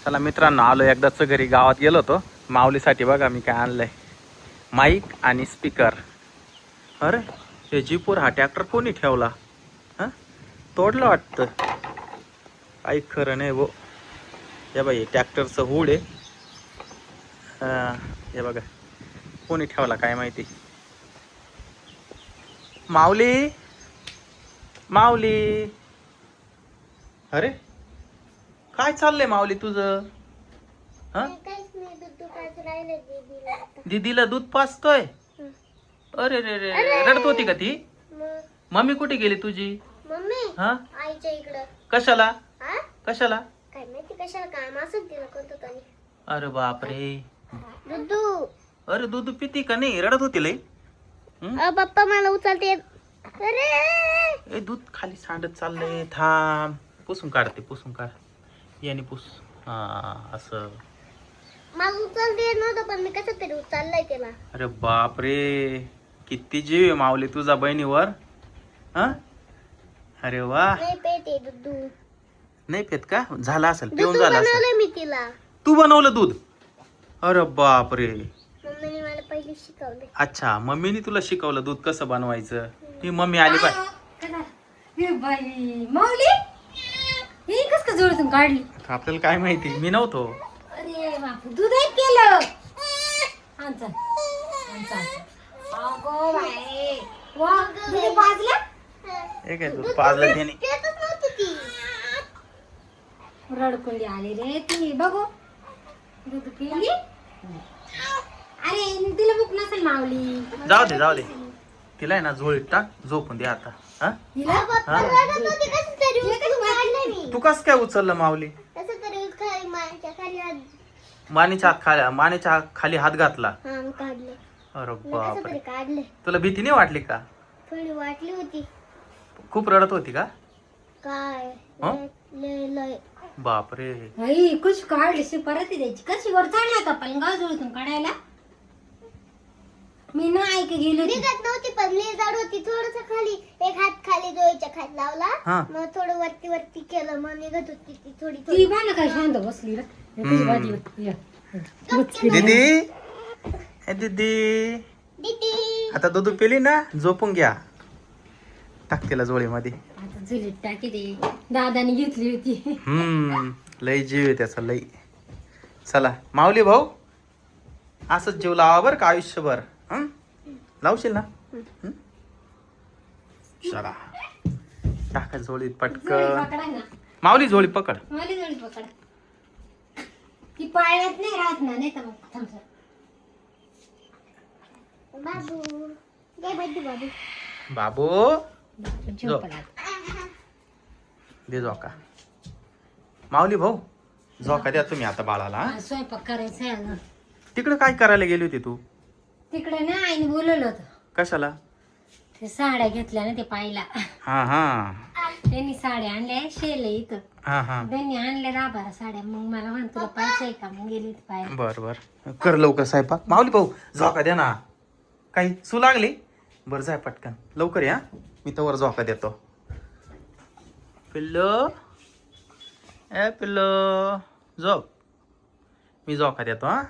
चला मित्रांनो, आलो एकदाच घरी. गावात गेलो होतो. माऊलीसाठी बघा मी काय आणलंय, माईक आणि स्पीकर. अरे हे जीपूर हा ट्रॅक्टर कोणी ठेवला? हां, तोडलं वाटतं. काही खरं नाही भो. हे बाई ट्रॅक्टरचं हुड आहे. हे बघा कोणी ठेवला काय माहिती. माऊली, माऊली. अरे काय चाललंय माऊली तुझं? हा, दीदीला दूध पाजतोय. अरे रे रे, रडत होती का ती? मम्मी कुठे गेली तुझी? हा, आईच्या इकडं. कशाला? कशाला काय माहिती, कशाला काम असं तिला कोणतं तरी. अरे बापरे. दुधू. अरे दूध पिती का नाही? रडत होती लई. पप्पा मला उचलते. अरे ए दूध खाली सांडत चाललंय. थांब, पुसून काढते, पुसून काढ. याने पुस. हा असं. मला उचलते नव्हतं, पण मी कसं तरी उचललंय त्याला. अरे बापरे, किती जीव आहे माऊली तुझा बहिणीवर. हा, अरे वा. नाही पेते दुधू. नाही पेत का? झाला असेल, पिऊन दुधू झाला असेल. बनवलं मी तिला. तू बनवलं दूध? अरे बापरे. मम्मीने मला पहिले शिकवले. अच्छा, मम्मीने तुला शिकवलं दूध कसं बनवायचं. ही मम्मी आली पाय. हे बाई माऊली, ही कस का जोडून काढली? आपल्याला काय माहिती, मी नव्हतो. अरे बापू, दूध एक केलं. आमचा अगो बाई, वा दूध पाजलं. हे काय दूध पाजलं त्याने? पेतच नव्हती ती. रडकुंडी आली रे ती. बघू दूध पिली. अरे तिला भूक नसेल माऊली. जाऊ दे जाऊ दे, तिला आहे ना झोळीत टाक, झोपून दे आता. हा, तिला हा? रडत होती, कसं तरी उचलून काढलं मी. तू कस काय उचललं माऊली? कसं तरी खाली मांडच्या खाली हात. मानेच्या खाली हात घातला. हा मग काढले. अरे कसं बापरे. तरी काढले. तुला भीती नाही वाटली का? थोडी वाटली होती. खूप रडत होती का? काय हं? लय. बापरे. बाई कुछ काढली शी परत द्यायची. कशी वर चढला का पलंगा जोडून काढायला? मी ना ऐक गेली होती. निघत नव्हती, पण लय जड होती. थोडस खाली, एक हात खाली जोईच्या खाली लावला. हा. मग थोडं वरती वरती केलं, मग निघत होती ती थोडी ती थोडी. बाना काय शांत बसली रे. दीदी, ए दीदी, दीदी. आता दूध पिली ना, झोपून घ्या. टाक तिला झोळीमध्ये. आता झुलीत टाकी दे. दादाने घेतली होती. लई जीव आहे त्याचा, लई. चला माऊली भाऊ, असंच जीव लावा बरं का आयुष्यभर. लावशील ना? चला टाका झोळीत पटकन. पकडा ना माऊली झोळी पकड. मला जोडी पकड. ती पाळण्यात नाही राहत ना, नाही तर मग थांबसा. बाबू काय बाबू बाबू. बाबू झोपला. दे झोका. माऊली भाऊ, झोका द्या तुम्ही आता बाळाला. हा? स्वयंपाक करायचा आहे ना. तिकडे काय करायला गेली होती तू? तिकडे ना आईने बोलवलं होतं. कशाला? ते साड्या घेतल्या ना ते पाहिला. हा हा त्यांनी साड्या आणल्या शेले इथं. हा हा. त्यांनी आणल्या 10-12 साड्या. मग मला म्हण तुला पाहिजे का? मग गेली पाहिजे. बर बर, कर लवकर स्वयंपाक. माऊली भाऊ झोका द्या ना. काही सू लागली? बरं जाय पटकन लवकर या, मी तवर झोका देतो. पिल्लो, ए पिल्लो, झोप. मी झोका देतो. हा